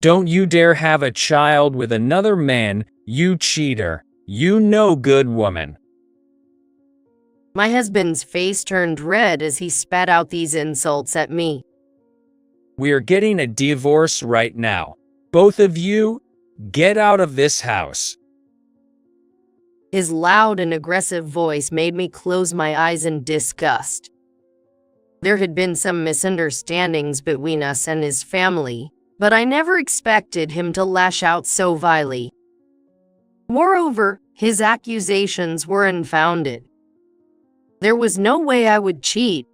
Don't you dare have a child with another man, you cheater. You no good woman. My husband's face turned red as he spat out these insults at me. We're getting a divorce right now. Both of you, get out of this house. His loud and aggressive voice made me close my eyes in disgust. There had been some misunderstandings between us and his family, but I never expected him to lash out so vilely. Moreover, his accusations were unfounded. There was no way I would cheat.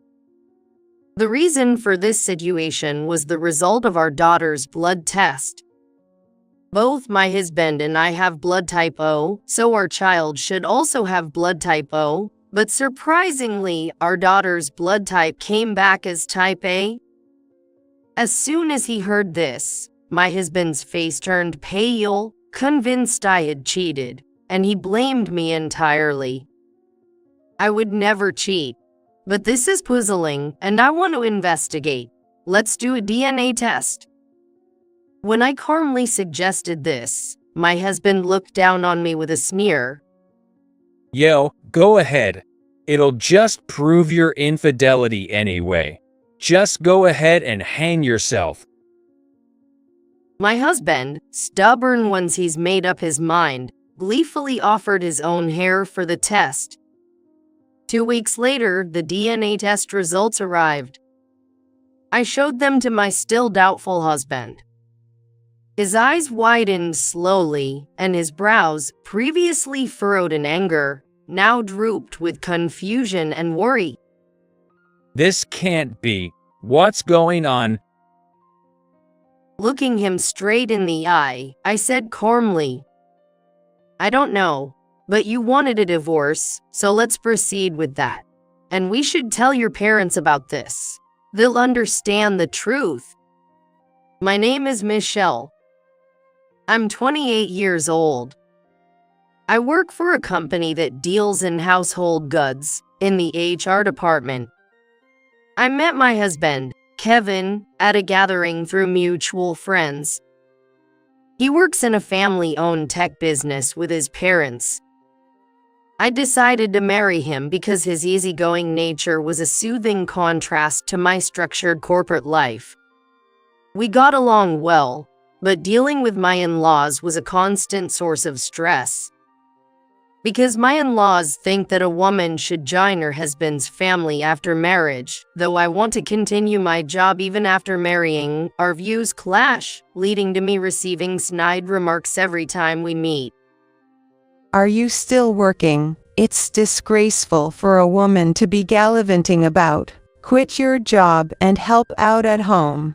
The reason for this situation was the result of our daughter's blood test. Both my husband and I have blood type O, so our child should also have blood type O, but surprisingly, our daughter's blood type came back as type A. As soon as he heard this, my husband's face turned pale, convinced I had cheated, and he blamed me entirely. I would never cheat, but this is puzzling, and I want to investigate. Let's do a DNA test. When I calmly suggested this, my husband looked down on me with a sneer. Yo, go ahead. It'll just prove your infidelity anyway. Just go ahead and hang yourself. My husband, stubborn once he's made up his mind, gleefully offered his own hair for the test. 2 weeks later, the DNA test results arrived. I showed them to my still doubtful husband. His eyes widened slowly, and his brows, previously furrowed in anger, now drooped with confusion and worry. This can't be. What's going on? Looking him straight in the eye, I said calmly, I don't know, but you wanted a divorce, so let's proceed with that. And we should tell your parents about this. They'll understand the truth. My name is Michelle. I'm 28 years old. I work for a company that deals in household goods in the HR department. I met my husband, Kevin, at a gathering through mutual friends. He works in a family-owned tech business with his parents. I decided to marry him because his easygoing nature was a soothing contrast to my structured corporate life. We got along well, but dealing with my in-laws was a constant source of stress. Because my in-laws think that a woman should join her husband's family after marriage, though I want to continue my job even after marrying, our views clash, leading to me receiving snide remarks every time we meet. Are you still working? It's disgraceful for a woman to be gallivanting about. Quit your job and help out at home.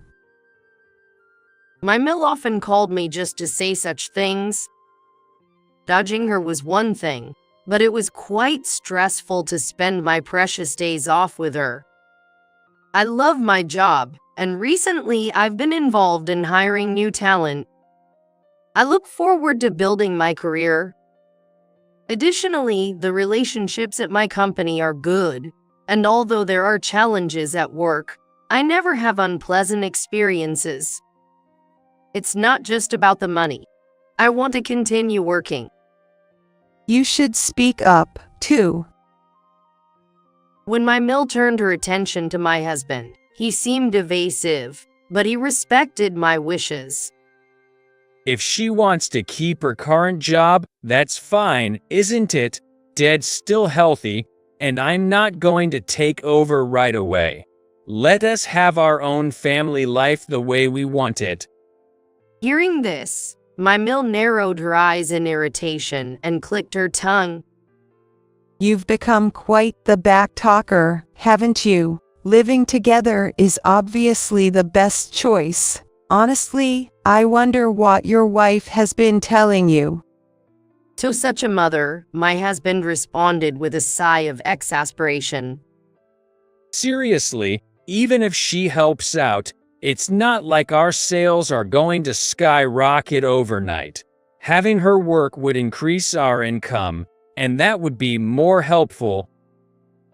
My mill often called me just to say such things. Dodging her was one thing, but it was quite stressful to spend my precious days off with her. I love my job, and recently I've been involved in hiring new talent. I look forward to building my career. Additionally, the relationships at my company are good, and although there are challenges at work, I never have unpleasant experiences. It's not just about the money. I want to continue working. You should speak up, too. When my mill turned her attention to my husband, he seemed evasive, but he respected my wishes. If she wants to keep her current job, that's fine, isn't it? Dad's still healthy, and I'm not going to take over right away. Let us have our own family life the way we want it. Hearing this, my mill narrowed her eyes in irritation and clicked her tongue. You've become quite the backtalker, haven't you? Living together is obviously the best choice. Honestly, I wonder what your wife has been telling you. To such a mother, my husband responded with a sigh of exasperation. Seriously, even if she helps out, it's not like our sales are going to skyrocket overnight. Having her work would increase our income, and that would be more helpful.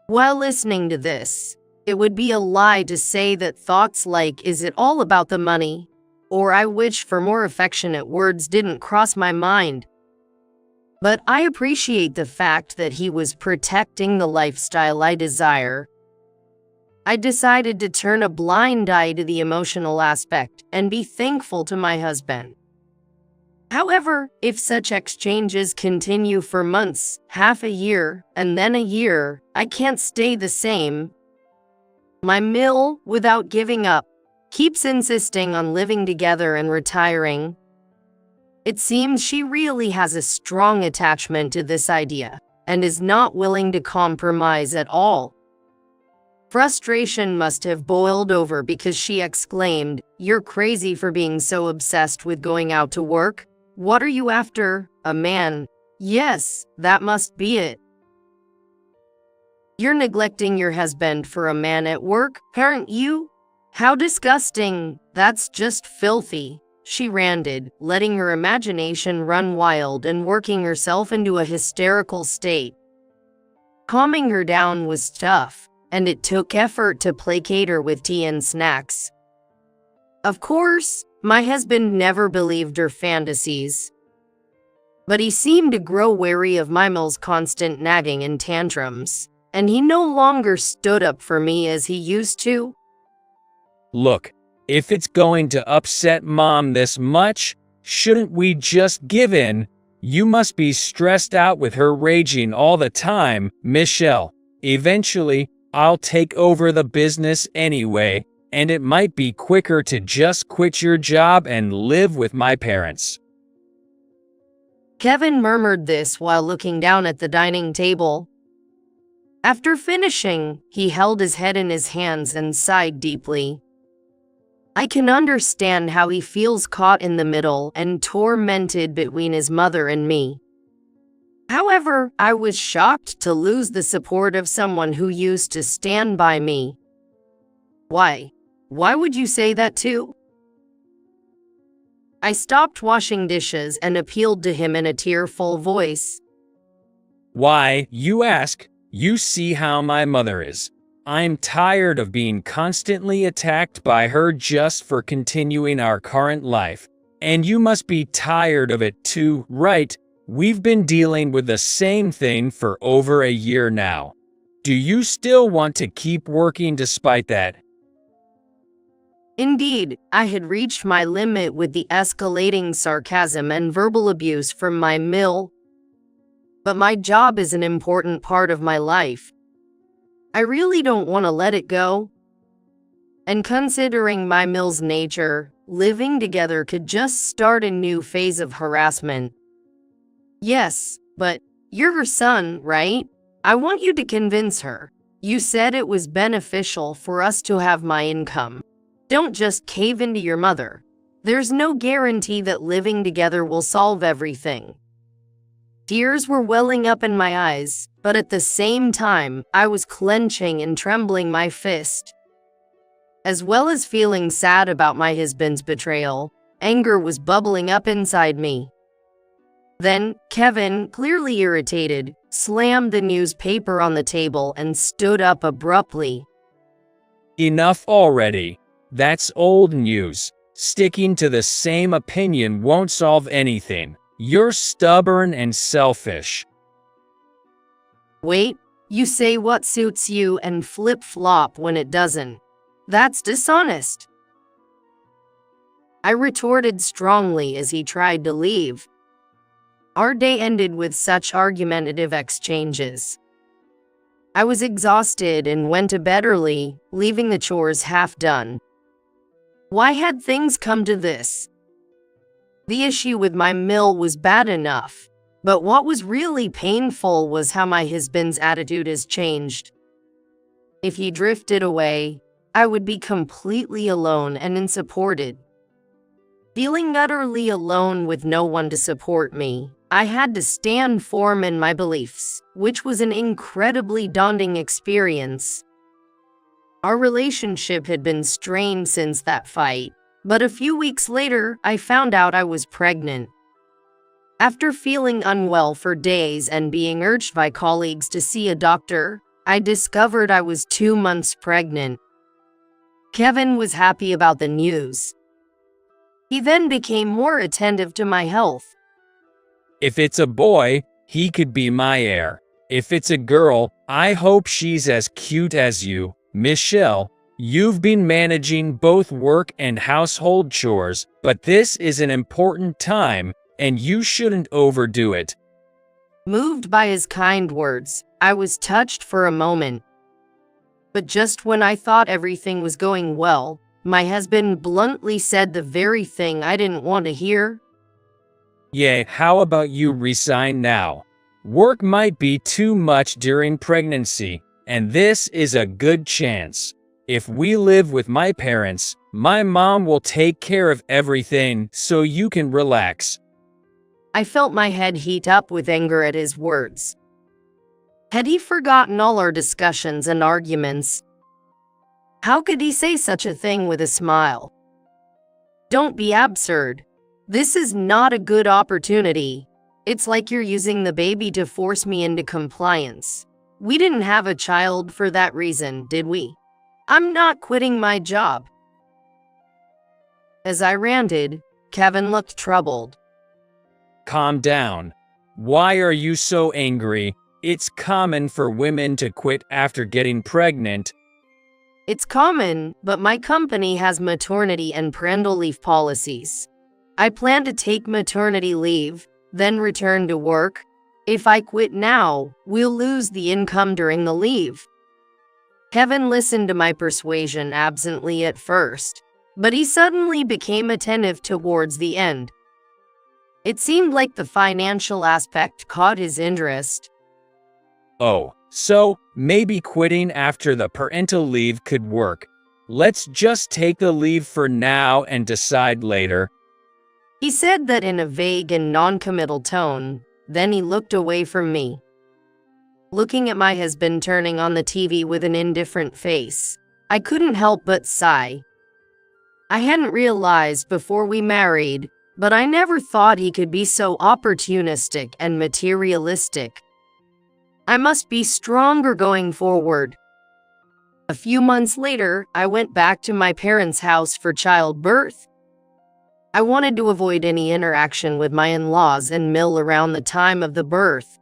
While listening to this, it would be a lie to say that thoughts like, "Is it all about the money?" or I wish for more affectionate words didn't cross my mind. But I appreciate the fact that he was protecting the lifestyle I desire. I decided to turn a blind eye to the emotional aspect and be thankful to my husband. However, if such exchanges continue for months, half a year, and then a year, I can't stay the same. My mill, without giving up, keeps insisting on living together and retiring. It seems she really has a strong attachment to this idea and is not willing to compromise at all. Frustration must have boiled over because she exclaimed, "You're crazy for being so obsessed with going out to work. What are you after? A man? Yes, that must be it. You're neglecting your husband for a man at work, aren't you? How disgusting. That's just filthy," she ranted, letting her imagination run wild and working herself into a hysterical state. Calming her down was tough, and it took effort to placate her with tea and snacks. Of course, my husband never believed her fantasies. But he seemed to grow wary of Mimel's constant nagging and tantrums, and he no longer stood up for me as he used to. Look, if it's going to upset Mom this much, shouldn't we just give in? You must be stressed out with her raging all the time, Michelle. Eventually, I'll take over the business anyway, and it might be quicker to just quit your job and live with my parents. Kevin murmured this while looking down at the dining table. After finishing, he held his head in his hands and sighed deeply. I can understand how he feels caught in the middle and tormented between his mother and me. However, I was shocked to lose the support of someone who used to stand by me. Why? Why would you say that too? I stopped washing dishes and appealed to him in a tearful voice. Why, you ask? You see how my mother is. I'm tired of being constantly attacked by her just for continuing our current life. And you must be tired of it too, right? We've been dealing with the same thing for over a year now. Do you still want to keep working despite that? Indeed, I had reached my limit with the escalating sarcasm and verbal abuse from my mill. But my job is an important part of my life. I really don't want to let it go. And considering my mill's nature, living together could just start a new phase of harassment. Yes, but you're her son, right? I want you to convince her. You said it was beneficial for us to have my income. Don't just cave into your mother. There's no guarantee that living together will solve everything. Tears were welling up in my eyes, but at the same time, I was clenching and trembling my fist. As well as feeling sad about my husband's betrayal, anger was bubbling up inside me. Then, Kevin, clearly irritated, slammed the newspaper on the table and stood up abruptly. Enough already. That's old news. Sticking to the same opinion won't solve anything. You're stubborn and selfish. Wait, you say what suits you and flip-flop when it doesn't. That's dishonest. I retorted strongly as he tried to leave. Our day ended with such argumentative exchanges. I was exhausted and went to bed early, leaving the chores half done. Why had things come to this? The issue with my mill was bad enough, but what was really painful was how my husband's attitude has changed. If he drifted away, I would be completely alone and unsupported. Feeling utterly alone with no one to support me, I had to stand firm in my beliefs, which was an incredibly daunting experience. Our relationship had been strained since that fight, but a few weeks later, I found out I was pregnant. After feeling unwell for days and being urged by colleagues to see a doctor, I discovered I was 2 months pregnant. Kevin was happy about the news. He then became more attentive to my health. If it's a boy, he could be my heir. If it's a girl, I hope she's as cute as you. Michelle, you've been managing both work and household chores, but this is an important time, and you shouldn't overdo it. Moved by his kind words, I was touched for a moment. But just when I thought everything was going well, my husband bluntly said the very thing I didn't want to hear. Yeah, how about you resign now? Work might be too much during pregnancy, and this is a good chance. If we live with my parents, my mom will take care of everything so you can relax. I felt my head heat up with anger at his words. Had he forgotten all our discussions and arguments? How could he say such a thing with a smile? Don't be absurd. This is not a good opportunity. It's like you're using the baby to force me into compliance. We didn't have a child for that reason, did we? I'm not quitting my job. As I ranted, Kevin looked troubled. Calm down. Why are you so angry? It's common for women to quit after getting pregnant. It's common, but my company has maternity and parental leave policies. I plan to take maternity leave, then return to work. If I quit now, we'll lose the income during the leave. Kevin listened to my persuasion absently at first, but he suddenly became attentive towards the end. It seemed like the financial aspect caught his interest. Oh, so maybe quitting after the parental leave could work. Let's just take the leave for now and decide later. He said that in a vague and non-committal tone, then he looked away from me. Looking at my husband turning on the TV with an indifferent face, I couldn't help but sigh. I hadn't realized before we married, but I never thought he could be so opportunistic and materialistic. I must be stronger going forward. A few months later, I went back to my parents' house for childbirth. I wanted to avoid any interaction with my in-laws and Mill around the time of the birth.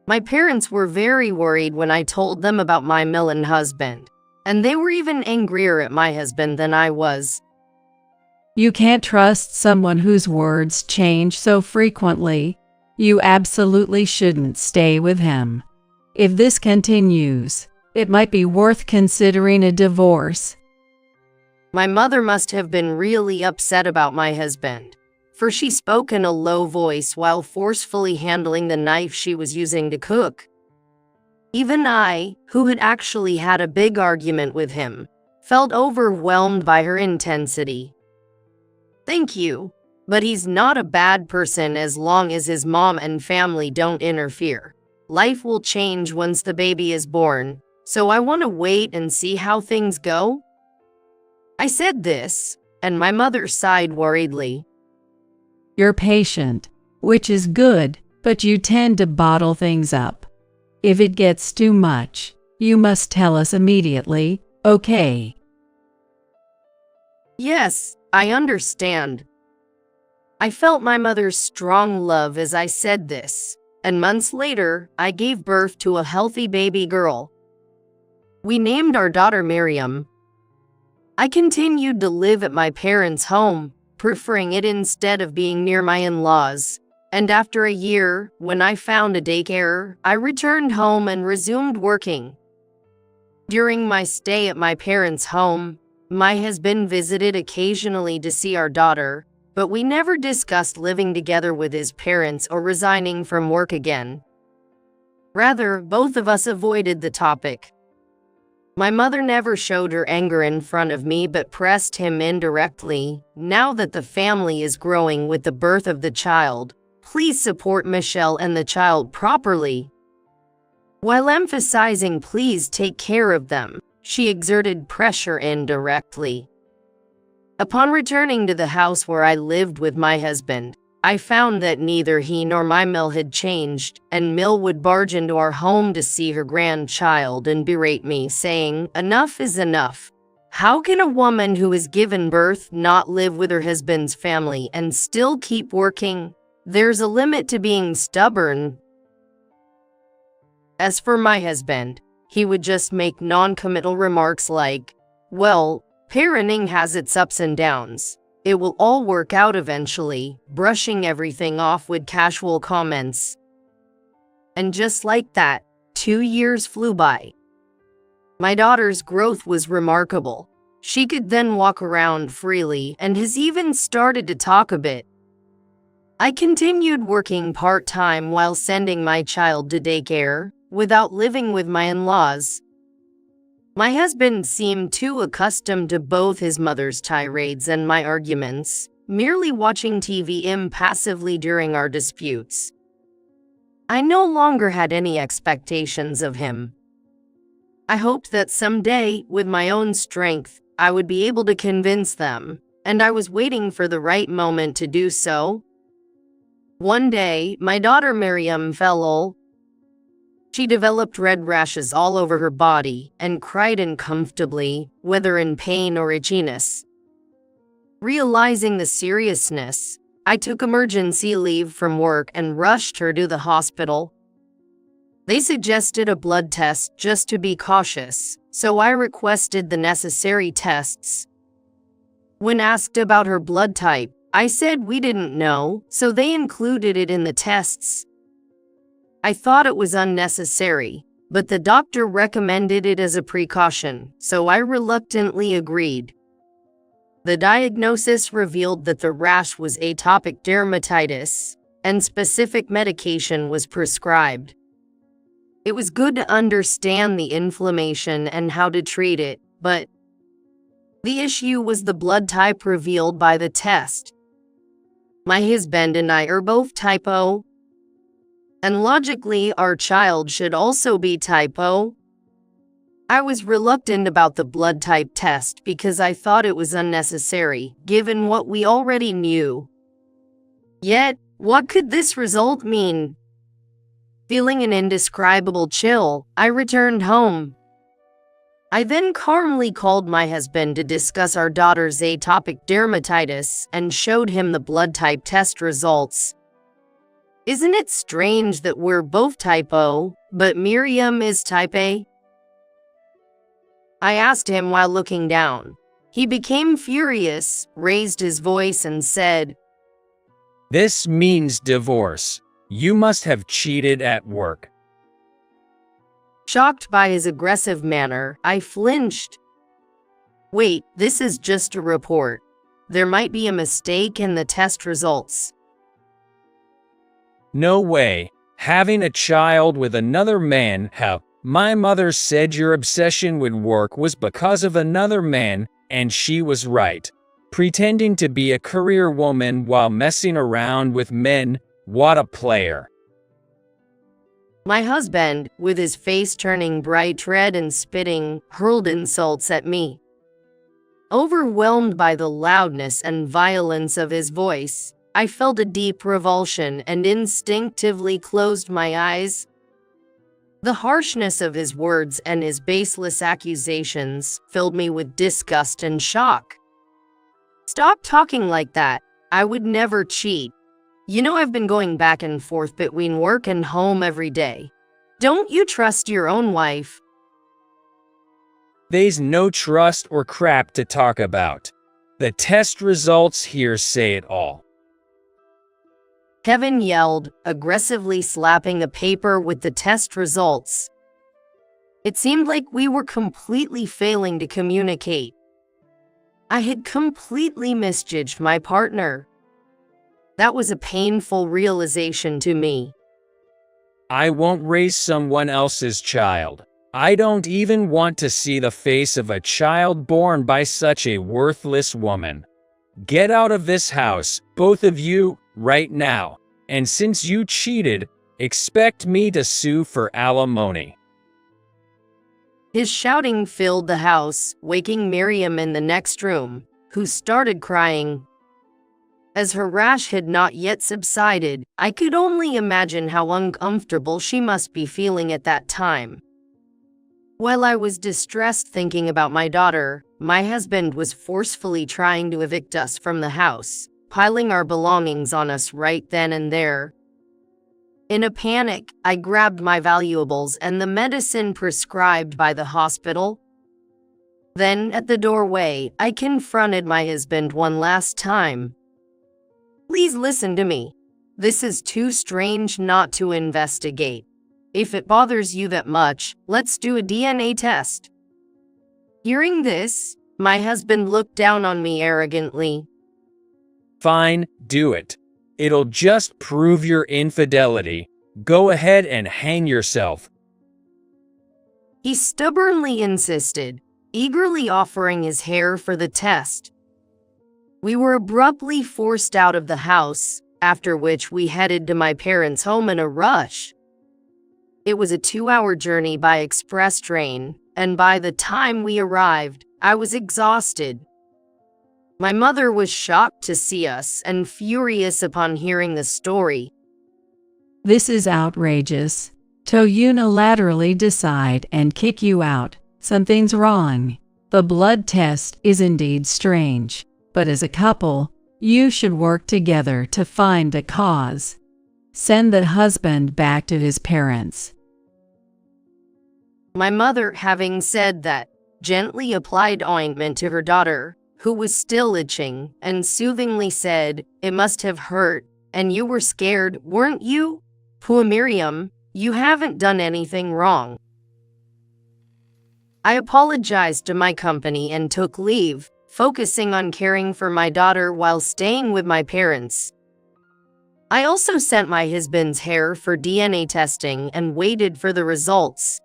My parents were very worried when I told them about my Mill and husband, and they were even angrier at my husband than I was. You can't trust someone whose words change so frequently. You absolutely shouldn't stay with him. If this continues, it might be worth considering a divorce. My mother must have been really upset about my husband, for she spoke in a low voice while forcefully handling the knife she was using to cook. Even I, who had actually had a big argument with him, felt overwhelmed by her intensity. Thank you, but he's not a bad person as long as his mom and family don't interfere. Life will change once the baby is born, so I want to wait and see how things go. I said this, and my mother sighed worriedly. You're patient, which is good, but you tend to bottle things up. If it gets too much, you must tell us immediately, okay? Yes, I understand. I felt my mother's strong love as I said this, and months later, I gave birth to a healthy baby girl. We named our daughter Miriam. I continued to live at my parents' home, preferring it instead of being near my in-laws, and after a year, when I found a daycare, I returned home and resumed working. During my stay at my parents' home, my husband visited occasionally to see our daughter, but we never discussed living together with his parents or resigning from work again. Rather, both of us avoided the topic. My mother never showed her anger in front of me but pressed him indirectly. Now that the family is growing with the birth of the child, please support Michelle and the child properly. While emphasizing please take care of them, she exerted pressure indirectly. Upon returning to the house where I lived with my husband, I found that neither he nor my Mill had changed, and Mill would barge into our home to see her grandchild and berate me, saying, "Enough is enough. How can a woman who has given birth not live with her husband's family and still keep working? There's a limit to being stubborn. As for my husband, he would just make non-committal remarks like, well, parenting has its ups and downs. It will all work out eventually, brushing everything off with casual comments. And just like that, 2 years flew by. My daughter's growth was remarkable. She could then walk around freely and has even started to talk a bit. I continued working part-time while sending my child to daycare, without living with my in-laws. My husband seemed too accustomed to both his mother's tirades and my arguments, merely watching TV impassively during our disputes. I no longer had any expectations of him. I hoped that someday, with my own strength, I would be able to convince them, and I was waiting for the right moment to do so. One day, my daughter Miriam fell ill. She developed red rashes all over her body and cried uncomfortably, whether in pain or itchiness. Realizing the seriousness, I took emergency leave from work and rushed her to the hospital. They suggested a blood test just to be cautious, so I requested the necessary tests. When asked about her blood type, I said we didn't know, so they included it in the tests. I thought it was unnecessary, but the doctor recommended it as a precaution, so I reluctantly agreed. The diagnosis revealed that the rash was atopic dermatitis, and specific medication was prescribed. It was good to understand the inflammation and how to treat it, but the issue was the blood type revealed by the test. My husband and I are both type O, and logically our child should also be type O. I was reluctant about the blood type test because I thought it was unnecessary, given what we already knew. Yet, what could this result mean? Feeling an indescribable chill, I returned home. I then calmly called my husband to discuss our daughter's atopic dermatitis and showed him the blood type test results. Isn't it strange that we're both type O, but Miriam is type A? I asked him while looking down. He became furious, raised his voice and said, This means divorce. You must have cheated at work. Shocked by his aggressive manner, I flinched. Wait, this is just a report. There might be a mistake in the test results. No way. Having a child with another man, how? My mother said your obsession with work was because of another man, and she was right. Pretending to be a career woman while messing around with men, what a player. My husband, with his face turning bright red and spitting, hurled insults at me. Overwhelmed by the loudness and violence of his voice, I felt a deep revulsion and instinctively closed my eyes. The harshness of his words and his baseless accusations filled me with disgust and shock. Stop talking like that. I would never cheat. You know I've been going back and forth between work and home every day. Don't you trust your own wife? There's no trust or crap to talk about. The test results here say it all. Kevin yelled, aggressively slapping a paper with the test results. It seemed like we were completely failing to communicate. I had completely misjudged my partner. That was a painful realization to me. I won't raise someone else's child. I don't even want to see the face of a child born by such a worthless woman. Get out of this house, both of you, right now. And since you cheated, expect me to sue for alimony. His shouting filled the house, waking Miriam in the next room, who started crying. As her rash had not yet subsided, I could only imagine how uncomfortable she must be feeling at that time. While I was distressed thinking about my daughter, my husband was forcefully trying to evict us from the house, piling our belongings on us right then and there. In a panic, I grabbed my valuables and the medicine prescribed by the hospital. Then, at the doorway, I confronted my husband one last time. Please listen to me. This is too strange not to investigate. If it bothers you that much, let's do a DNA test. Hearing this, my husband looked down on me arrogantly. Fine, do it. It'll just prove your infidelity. Go ahead and hang yourself. He stubbornly insisted, eagerly offering his hair for the test. We were abruptly forced out of the house, after which we headed to my parents' home in a rush. It was a 2-hour journey by express train, and by the time we arrived, I was exhausted. My mother was shocked to see us and furious upon hearing the story. This is outrageous. To unilaterally decide and kick you out. Something's wrong. The blood test is indeed strange, but as a couple, you should work together to find the cause. Send the husband back to his parents. My mother, having said that, gently applied ointment to her daughter, who was still itching, and soothingly said, "It must have hurt, and you were scared, weren't you? Poor Miriam, you haven't done anything wrong." I apologized to my company and took leave, focusing on caring for my daughter while staying with my parents. I also sent my husband's hair for DNA testing and waited for the results.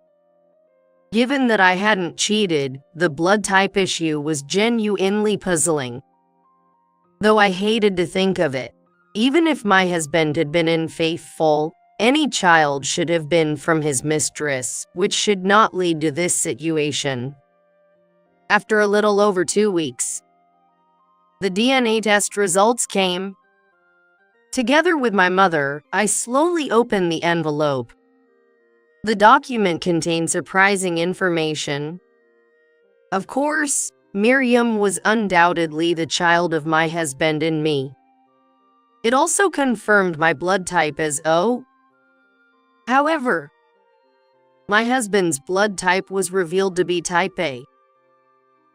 Given that I hadn't cheated, the blood type issue was genuinely puzzling. Though I hated to think of it, even if my husband had been unfaithful, any child should have been from his mistress, which should not lead to this situation. After a little over 2 weeks, the DNA test results came. Together with my mother, I slowly opened the envelope. The document contained surprising information. Of course, Miriam was undoubtedly the child of my husband and me. It also confirmed my blood type as O. However, my husband's blood type was revealed to be type A.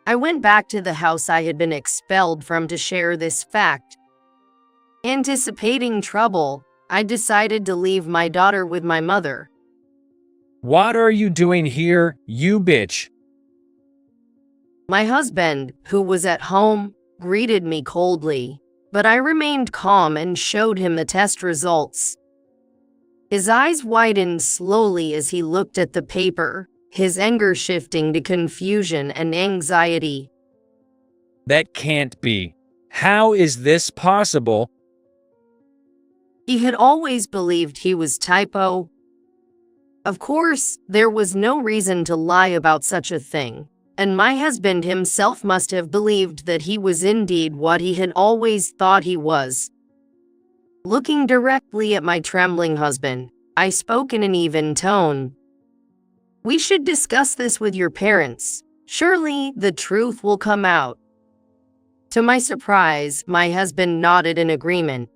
I went back to the house I had been expelled from to share this fact. Anticipating trouble, I decided to leave my daughter with my mother. What are you doing here, you bitch? My husband, who was at home, greeted me coldly, but I remained calm and showed him the test results. His eyes widened slowly as he looked at the paper, his anger shifting to confusion and anxiety. That can't be. How is this possible? He had always believed he was type O. Of course, there was no reason to lie about such a thing, and my husband himself must have believed that he was indeed what he had always thought he was. Looking directly at my trembling husband, I spoke in an even tone. "We should discuss this with your parents. Surely the truth will come out." To my surprise, my husband nodded in agreement.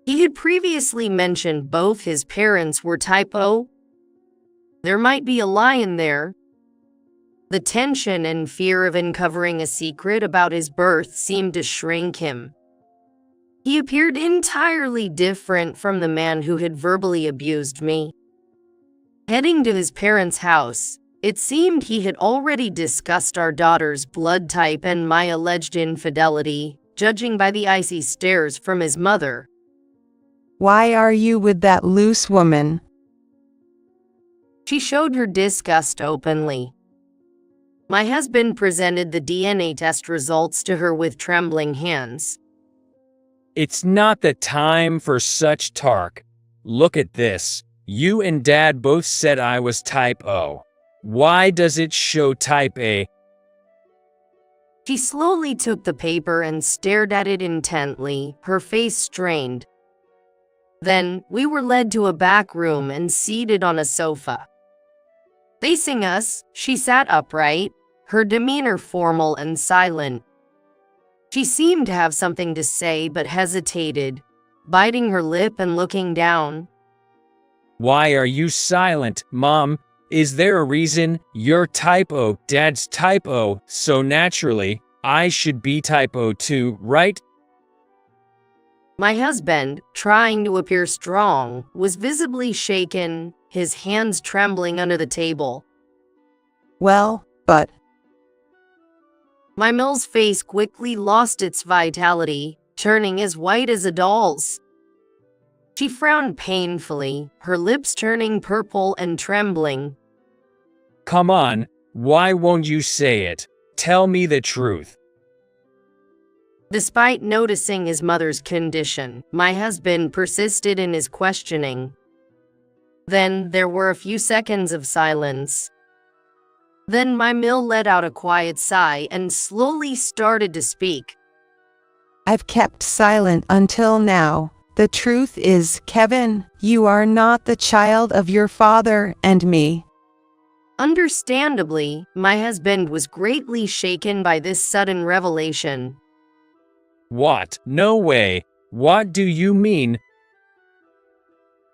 He had previously mentioned both his parents were type O. There might be a lie in there. The tension and fear of uncovering a secret about his birth seemed to shrink him. He appeared entirely different from the man who had verbally abused me. Heading to his parents' house, it seemed he had already discussed our daughter's blood type and my alleged infidelity, judging by the icy stares from his mother. Why are you with that loose woman? She showed her disgust openly. My husband presented the DNA test results to her with trembling hands. It's not the time for such talk. Look at this. You and Dad both said I was type O. Why does it show type A? She slowly took the paper and stared at it intently, her face strained. Then, we were led to a back room and seated on a sofa. Facing us, she sat upright, her demeanor formal and silent. She seemed to have something to say but hesitated, biting her lip and looking down. Why are you silent, Mom? Is there a reason? You're type O, Dad's type O, so naturally, I should be type O too, right? My husband, trying to appear strong, was visibly shaken, his hands trembling under the table. Well, but My Mill's face quickly lost its vitality, turning as white as a doll's. She frowned painfully, her lips turning purple and trembling. Come on, why won't you say it? Tell me the truth. Despite noticing his mother's condition, my husband persisted in his questioning. Then there were a few seconds of silence. Then my Mill let out a quiet sigh and slowly started to speak. I've kept silent until now. The truth is, Kevin, you are not the child of your father and me. Understandably, my husband was greatly shaken by this sudden revelation. What? No way. What do you mean?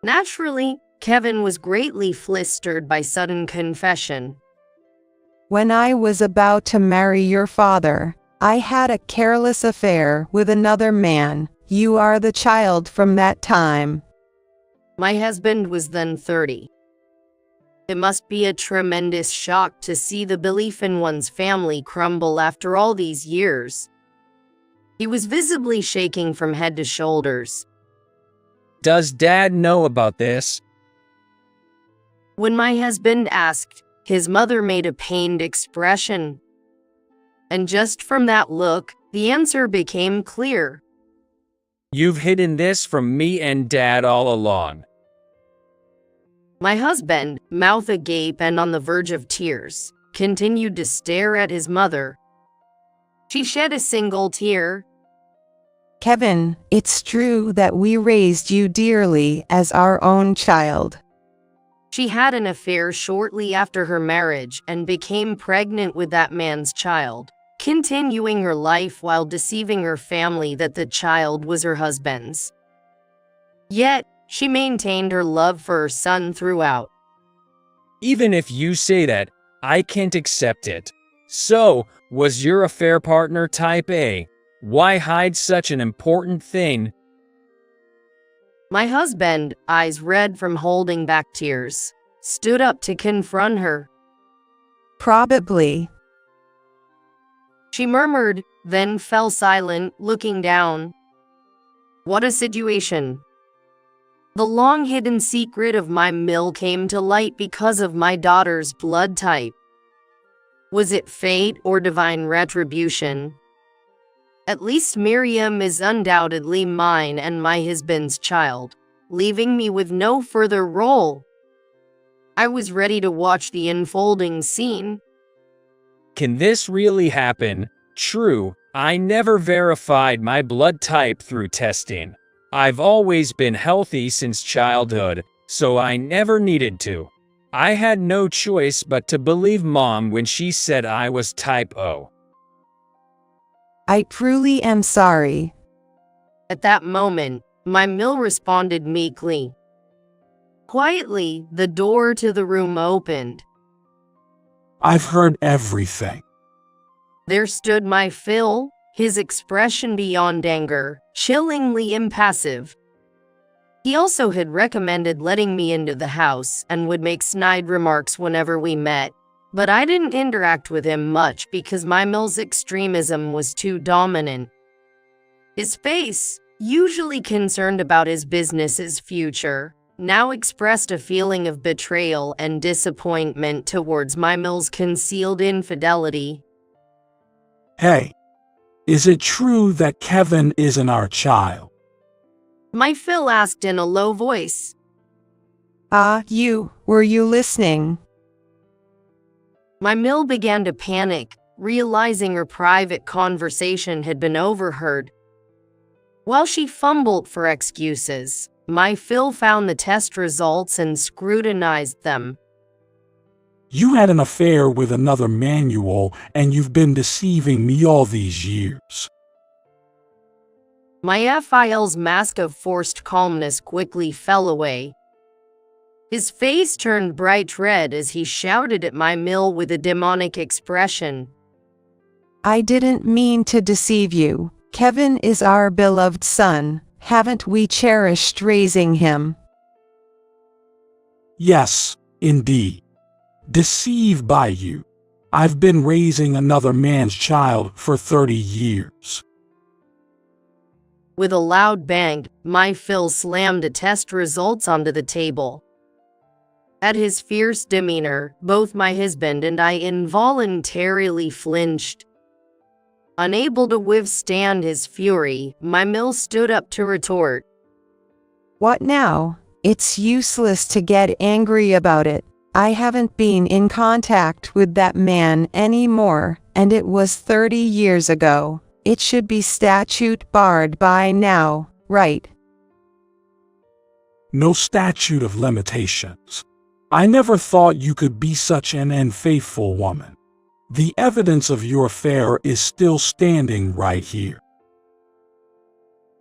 Naturally, Kevin was greatly flustered by sudden confession. When I was about to marry your father, I had a careless affair with another man. You are the child from that time. My husband was then 30. It must be a tremendous shock to see the belief in one's family crumble after all these years. He was visibly shaking from head to shoulders. Does Dad know about this? When my husband asked, his mother made a pained expression. And just from that look, the answer became clear. You've hidden this from me and Dad all along. My husband, mouth agape and on the verge of tears, continued to stare at his mother. She shed a single tear. Kevin, it's true that we raised you dearly as our own child. She had an affair shortly after her marriage and became pregnant with that man's child, continuing her life while deceiving her family that the child was her husband's. Yet, she maintained her love for her son throughout. Even if you say that, I can't accept it. So, was your affair partner type A? Why hide such an important thing? My husband, eyes red from holding back tears, stood up to confront her. Probably. She murmured, then fell silent, looking down. What a situation. The long-hidden secret of my Mill came to light because of my daughter's blood type. Was it fate or divine retribution? At least Miriam is undoubtedly mine and my husband's child, leaving me with no further role. I was ready to watch the unfolding scene. Can this really happen? True, I never verified my blood type through testing. I've always been healthy since childhood, so I never needed to. I had no choice but to believe Mom when she said I was type O. I truly am sorry. At that moment, my Mill responded meekly. Quietly, the door to the room opened. I've heard everything. There stood my Phil, his expression beyond anger, chillingly impassive. He also had recommended letting me into the house and would make snide remarks whenever we met, but I didn't interact with him much because my Mill's extremism was too dominant. His face, usually concerned about his business's future, now expressed a feeling of betrayal and disappointment towards my Mill's concealed infidelity. Hey, is it true that Kevin isn't our child? My Phil asked in a low voice. Were you listening? My Mill began to panic, realizing her private conversation had been overheard. While she fumbled for excuses, my Phil found the test results and scrutinized them. You had an affair with another manual, and you've been deceiving me all these years. My FIL's mask of forced calmness quickly fell away. His face turned bright red as he shouted at my mill with a demonic expression. I didn't mean to deceive you. Kevin is our beloved son. Haven't we cherished raising him? Yes, indeed. Deceived by you. I've been raising another man's child for 30 years. With a loud bang, my Phil slammed the test results onto the table. At his fierce demeanor, both my husband and I involuntarily flinched. Unable to withstand his fury, my mill stood up to retort. What now? It's useless to get angry about it. I haven't been in contact with that man anymore, and it was 30 years ago. It should be statute barred by now, right? No statute of limitations. I never thought you could be such an unfaithful woman. The evidence of your affair is still standing right here.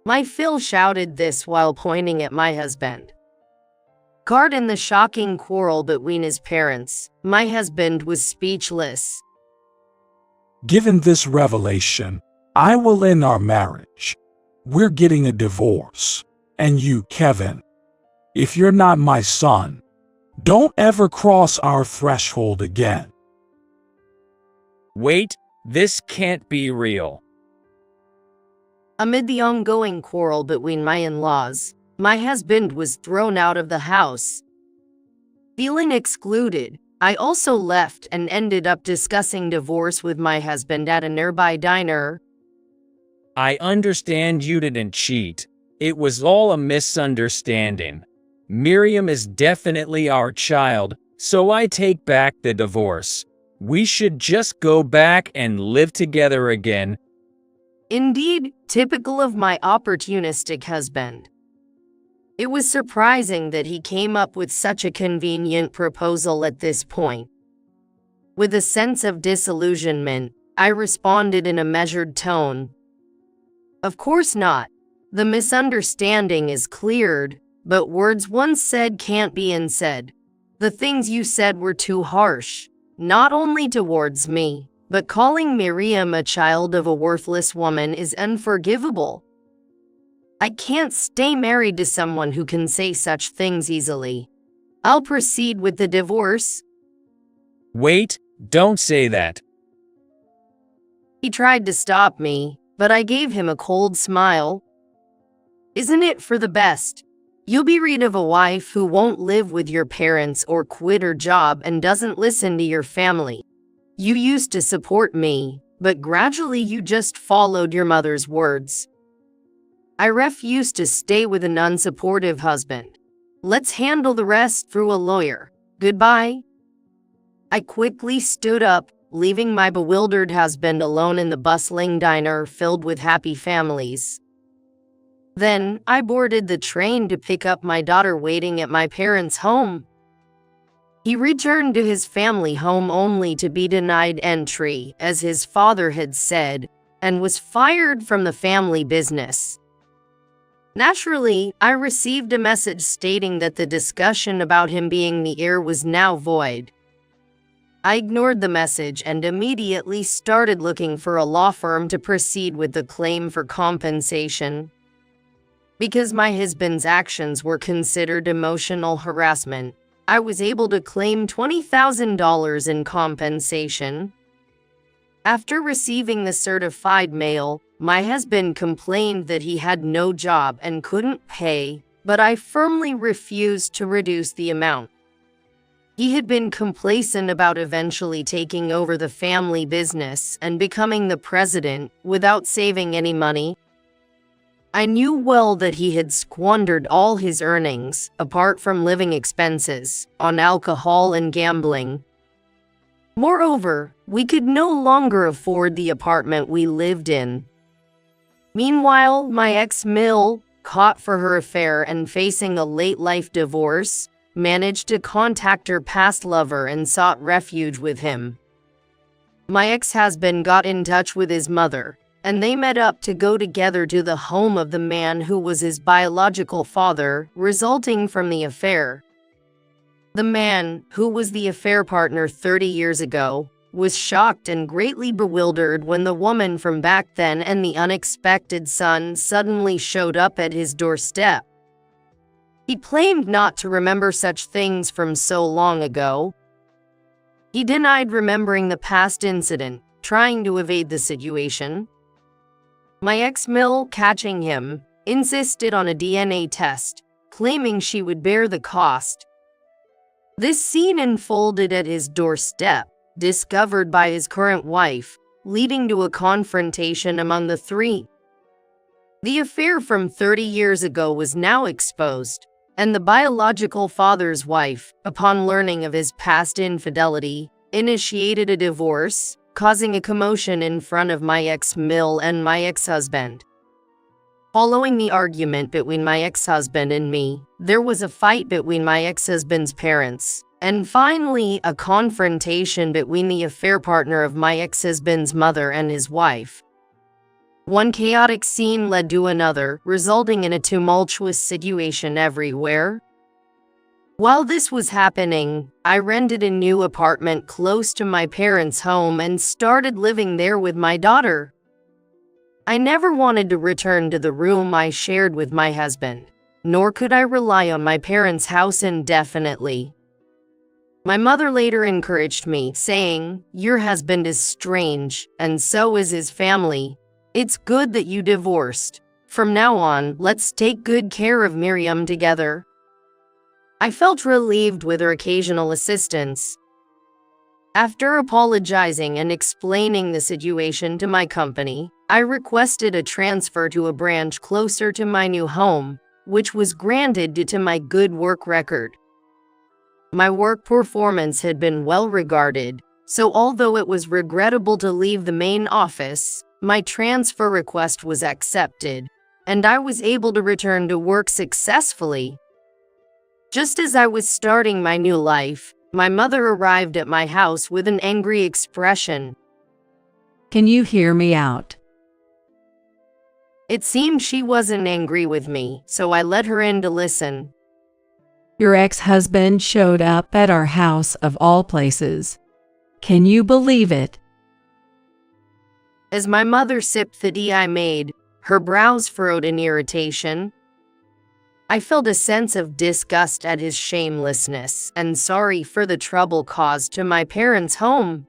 My Phil shouted this while pointing at my husband. Caught in the shocking quarrel between his parents, my husband was speechless. Given this revelation, I will end our marriage. We're getting a divorce. And you, Kevin, if you're not my son, don't ever cross our threshold again. Wait, this can't be real. Amid the ongoing quarrel between my in-laws, my husband was thrown out of the house. Feeling excluded, I also left and ended up discussing divorce with my husband at a nearby diner. I understand you didn't cheat. It was all a misunderstanding. Miriam is definitely our child, so I take back the divorce. We should just go back and live together again. Indeed, typical of my opportunistic husband. It was surprising that he came up with such a convenient proposal at this point. With a sense of disillusionment, I responded in a measured tone. Of course not. The misunderstanding is cleared, but words once said can't be unsaid. The things you said were too harsh, not only towards me, but calling Miriam a child of a worthless woman is unforgivable. I can't stay married to someone who can say such things easily. I'll proceed with the divorce. Wait, don't say that. He tried to stop me, but I gave him a cold smile. Isn't it for the best? You'll be rid of a wife who won't live with your parents or quit her job and doesn't listen to your family. You used to support me, but gradually you just followed your mother's words. I refuse to stay with an unsupportive husband. Let's handle the rest through a lawyer. Goodbye. I quickly stood up, leaving my bewildered husband alone in the bustling diner filled with happy families. Then, I boarded the train to pick up my daughter waiting at my parents' home. He returned to his family home only to be denied entry, as his father had said, and was fired from the family business. Naturally, I received a message stating that the discussion about him being the heir was now void. I ignored the message and immediately started looking for a law firm to proceed with the claim for compensation. Because my husband's actions were considered emotional harassment, I was able to claim $20,000 in compensation. After receiving the certified mail, my husband complained that he had no job and couldn't pay, but I firmly refused to reduce the amount. He had been complacent about eventually taking over the family business and becoming the president without saving any money. I knew well that he had squandered all his earnings, apart from living expenses, on alcohol and gambling. Moreover, we could no longer afford the apartment we lived in. Meanwhile, my ex-Mill, caught for her affair and facing a late-life divorce, managed to contact her past lover and sought refuge with him. My ex-husband got in touch with his mother, and they met up to go together to the home of the man who was his biological father, resulting from the affair. The man, who was the affair partner 30 years ago, was shocked and greatly bewildered when the woman from back then and the unexpected son suddenly showed up at his doorstep. He claimed not to remember such things from so long ago. He denied remembering the past incident, trying to evade the situation. My ex-Mill, catching him, insisted on a DNA test, claiming she would bear the cost. This scene unfolded at his doorstep, discovered by his current wife, leading to a confrontation among the three. The affair from 30 years ago was now exposed, and the biological father's wife, upon learning of his past infidelity, initiated a divorce, causing a commotion in front of my ex-Mill and my ex-husband. Following the argument between my ex-husband and me, there was a fight between my ex-husband's parents, and finally a confrontation between the affair partner of my ex-husband's mother and his wife. One chaotic scene led to another, resulting in a tumultuous situation everywhere. While this was happening, I rented a new apartment close to my parents' home and started living there with my daughter. I never wanted to return to the room I shared with my husband, nor could I rely on my parents' house indefinitely. My mother later encouraged me, saying, "Your husband is strange, and so is his family. It's good that you divorced. From now on, let's take good care of Miriam together." I felt relieved with her occasional assistance. After apologizing and explaining the situation to my company, I requested a transfer to a branch closer to my new home, which was granted due to my good work record. My work performance had been well regarded, so although it was regrettable to leave the main office, my transfer request was accepted, and I was able to return to work successfully. Just as I was starting my new life, my mother arrived at my house with an angry expression. Can you hear me out? It seemed she wasn't angry with me, so I let her in to listen. Your ex-husband showed up at our house of all places. Can you believe it? As my mother sipped the tea I made, her brows furrowed in irritation. I felt a sense of disgust at his shamelessness and sorry for the trouble caused to my parents' home.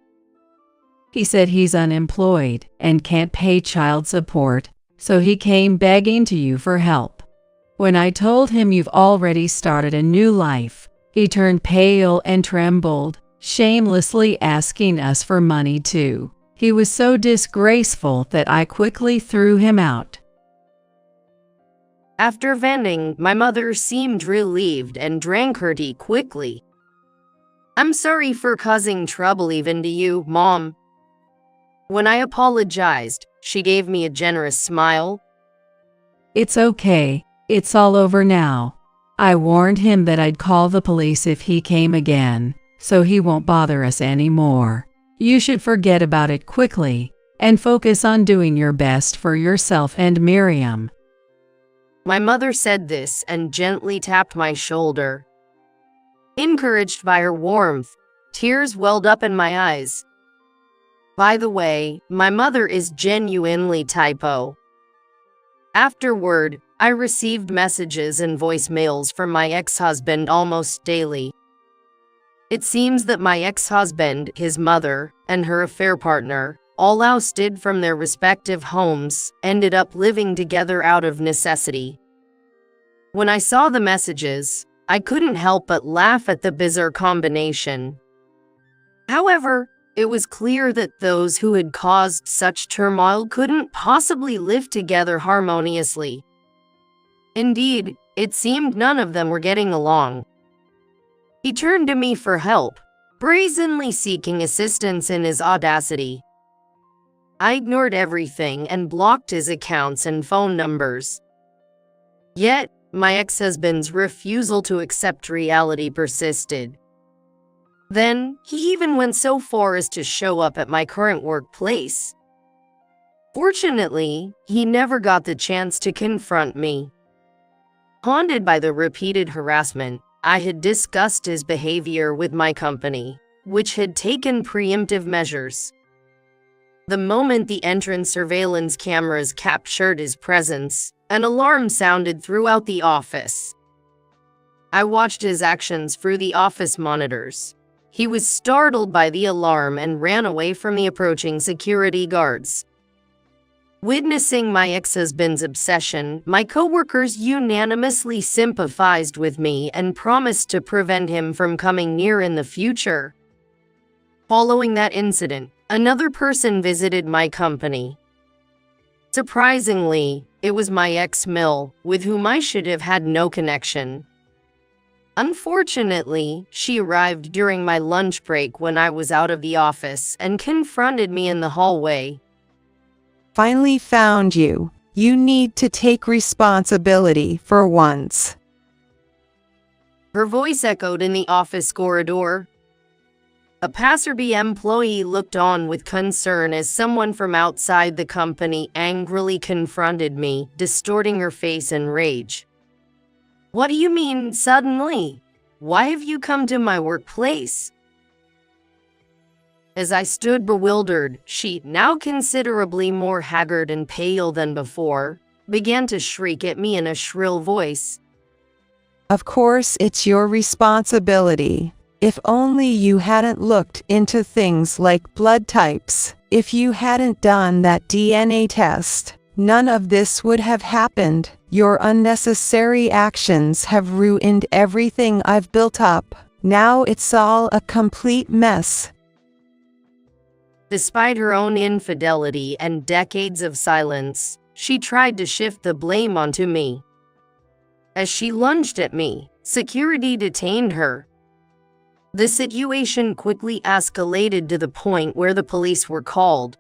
He said he's unemployed and can't pay child support, so he came begging to you for help. When I told him you've already started a new life, he turned pale and trembled, shamelessly asking us for money too. He was so disgraceful that I quickly threw him out. After venting, my mother seemed relieved and drank her tea quickly. "I'm sorry for causing trouble even to you, Mom." When I apologized, she gave me a generous smile. It's okay. It's all over now. I warned him that I'd call the police if he came again, so he won't bother us anymore. You should forget about it quickly and focus on doing your best for yourself and Miriam. My mother said this and gently tapped my shoulder. Encouraged by her warmth, tears welled up in my eyes. By the way, my mother is genuinely typo. Afterward, I received messages and voicemails from my ex-husband almost daily. It seems that my ex-husband, his mother, and her affair partner, all ousted from their respective homes, ended up living together out of necessity. When I saw the messages, I couldn't help but laugh at the bizarre combination. However, it was clear that those who had caused such turmoil couldn't possibly live together harmoniously. Indeed, it seemed none of them were getting along. He turned to me for help, brazenly seeking assistance in his audacity. I ignored everything and blocked his accounts and phone numbers. Yet, my ex-husband's refusal to accept reality persisted. Then, he even went so far as to show up at my current workplace. Fortunately, he never got the chance to confront me. Haunted by the repeated harassment, I had discussed his behavior with my company, which had taken preemptive measures. The moment the entrance surveillance cameras captured his presence, an alarm sounded throughout the office. I watched his actions through the office monitors. He was startled by the alarm and ran away from the approaching security guards. Witnessing my ex-husband's obsession, my coworkers unanimously sympathized with me and promised to prevent him from coming near in the future. Following that incident, another person visited my company. Surprisingly, it was my ex-Mill, with whom I should have had no connection. Unfortunately, she arrived during my lunch break when I was out of the office and confronted me in the hallway. Finally found you. You need to take responsibility for once. Her voice echoed in the office corridor. A passerby employee looked on with concern as someone from outside the company angrily confronted me, distorting her face in rage. "What do you mean, suddenly? Why have you come to my workplace?" As I stood bewildered, she, now considerably more haggard and pale than before, began to shriek at me in a shrill voice. Of course it's your responsibility. If only you hadn't looked into things like blood types. If you hadn't done that DNA test, none of this would have happened. Your unnecessary actions have ruined everything I've built up. Now it's all a complete mess. Despite her own infidelity and decades of silence, she tried to shift the blame onto me. As she lunged at me, security detained her. The situation quickly escalated to the point where the police were called.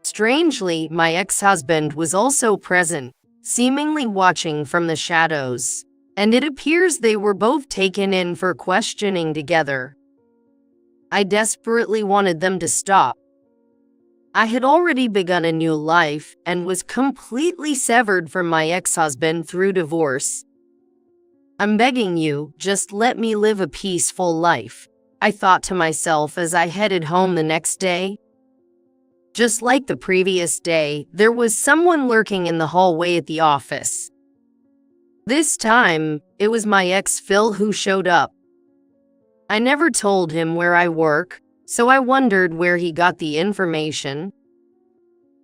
Strangely, my ex-husband was also present, seemingly watching from the shadows, and it appears they were both taken in for questioning together. I desperately wanted them to stop. I had already begun a new life and was completely severed from my ex-husband through divorce. "I'm begging you, just let me live a peaceful life," I thought to myself as I headed home the next day. Just like the previous day, there was someone lurking in the hallway at the office. This time, it was my ex Phil who showed up. I never told him where I work, so I wondered where he got the information.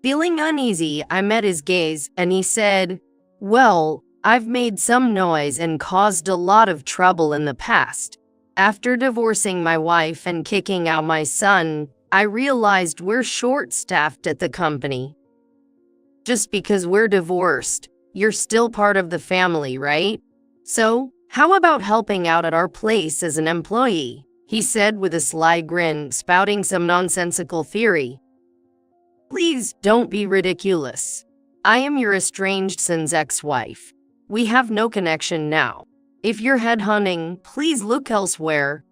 Feeling uneasy, I met his gaze, and he said, "Well, I've made some noise and caused a lot of trouble in the past. After divorcing my wife and kicking out my son, I realized we're short-staffed at the company. Just because we're divorced, you're still part of the family, right? So, how about helping out at our place as an employee?" he said with a sly grin, spouting some nonsensical theory. "Please don't be ridiculous. I am your estranged son's ex-wife. We have no connection now. If you're headhunting, please look elsewhere."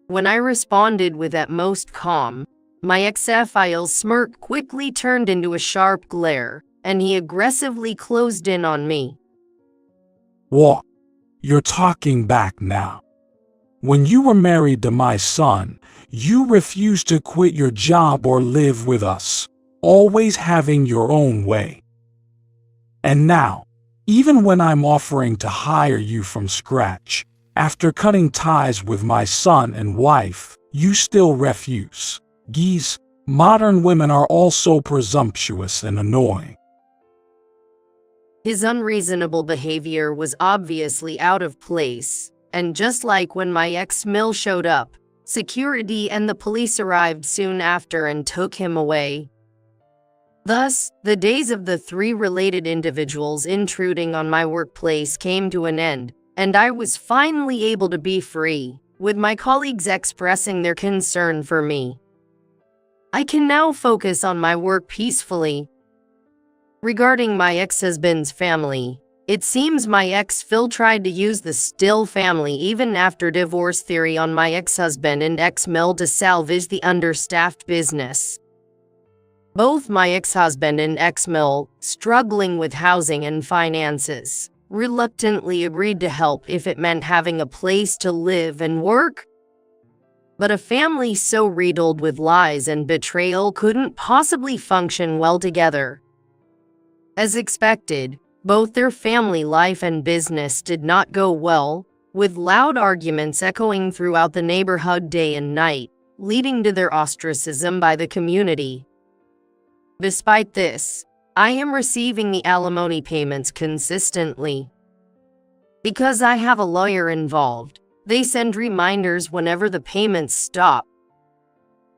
When I responded with at most calm, my ex-filial smirk quickly turned into a sharp glare, and he aggressively closed in on me. What? You're talking back now. When you were married to my son, you refused to quit your job or live with us, always having your own way. And now, even when I'm offering to hire you from scratch, after cutting ties with my son and wife, you still refuse. Geez, modern women are also presumptuous and annoying. His unreasonable behavior was obviously out of place, and just like when my ex-Mill showed up, security and the police arrived soon after and took him away. Thus, the days of the three related individuals intruding on my workplace came to an end, and I was finally able to be free, with my colleagues expressing their concern for me. I can now focus on my work peacefully. Regarding my ex-husband's family, It seems my ex Phil tried to use the still family even after divorce theory on my ex-husband and ex-Mel to salvage the understaffed business. Both my ex-husband and ex-Mel, struggling with housing and finances, reluctantly agreed to help if it meant having a place to live and work. But a family so riddled with lies and betrayal couldn't possibly function well together. As expected, both their family life and business did not go well, with loud arguments echoing throughout the neighborhood day and night, leading to their ostracism by the community. Despite this, I am receiving the alimony payments consistently. Because I have a lawyer involved, they send reminders whenever the payments stop.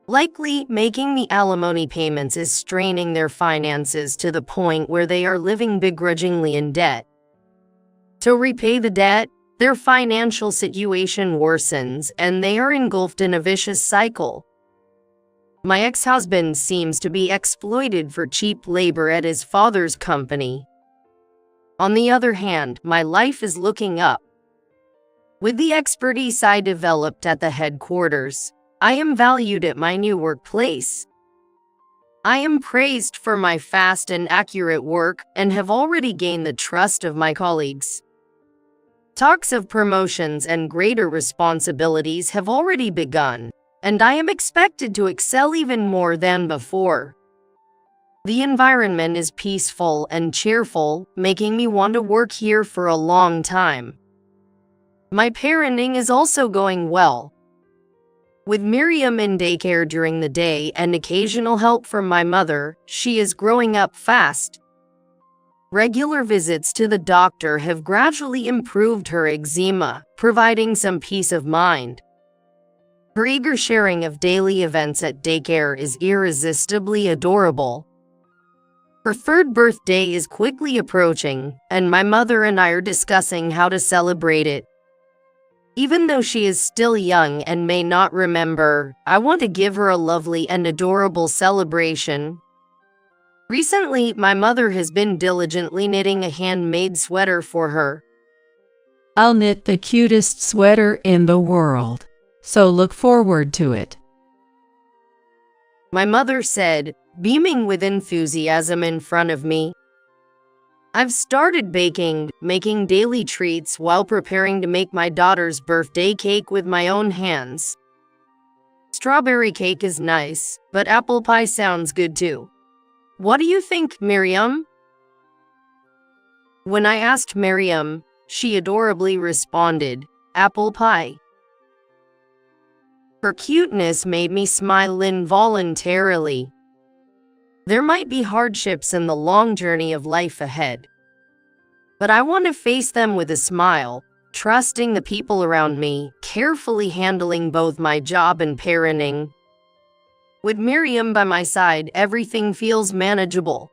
Likely, making the alimony payments is straining their finances to the point where they are living begrudgingly in debt. To repay the debt, their financial situation worsens and they are engulfed in a vicious cycle. My ex-husband seems to be exploited for cheap labor at his father's company. On the other hand, my life is looking up. With the expertise I developed at the headquarters, I am valued at my new workplace. I am praised for my fast and accurate work and have already gained the trust of my colleagues. Talks of promotions and greater responsibilities have already begun, and I am expected to excel even more than before. The environment is peaceful and cheerful, making me want to work here for a long time. My parenting is also going well. With Miriam in daycare during the day and occasional help from my mother, she is growing up fast. Regular visits to the doctor have gradually improved her eczema, providing some peace of mind. Her eager sharing of daily events at daycare is irresistibly adorable. Her third birthday is quickly approaching, and my mother and I are discussing how to celebrate it. Even though she is still young and may not remember, I want to give her a lovely and adorable celebration. Recently, my mother has been diligently knitting a handmade sweater for her. I'll knit the cutest sweater in the world, so look forward to it. My mother said, beaming with enthusiasm in front of me. I've started baking, making daily treats while preparing to make my daughter's birthday cake with my own hands. Strawberry cake is nice, but apple pie sounds good too. What do you think, Miriam? When I asked Miriam, she adorably responded, apple pie. Her cuteness made me smile involuntarily. There might be hardships in the long journey of life ahead. But I want to face them with a smile, trusting the people around me, carefully handling both my job and parenting. With Miriam by my side, everything feels manageable.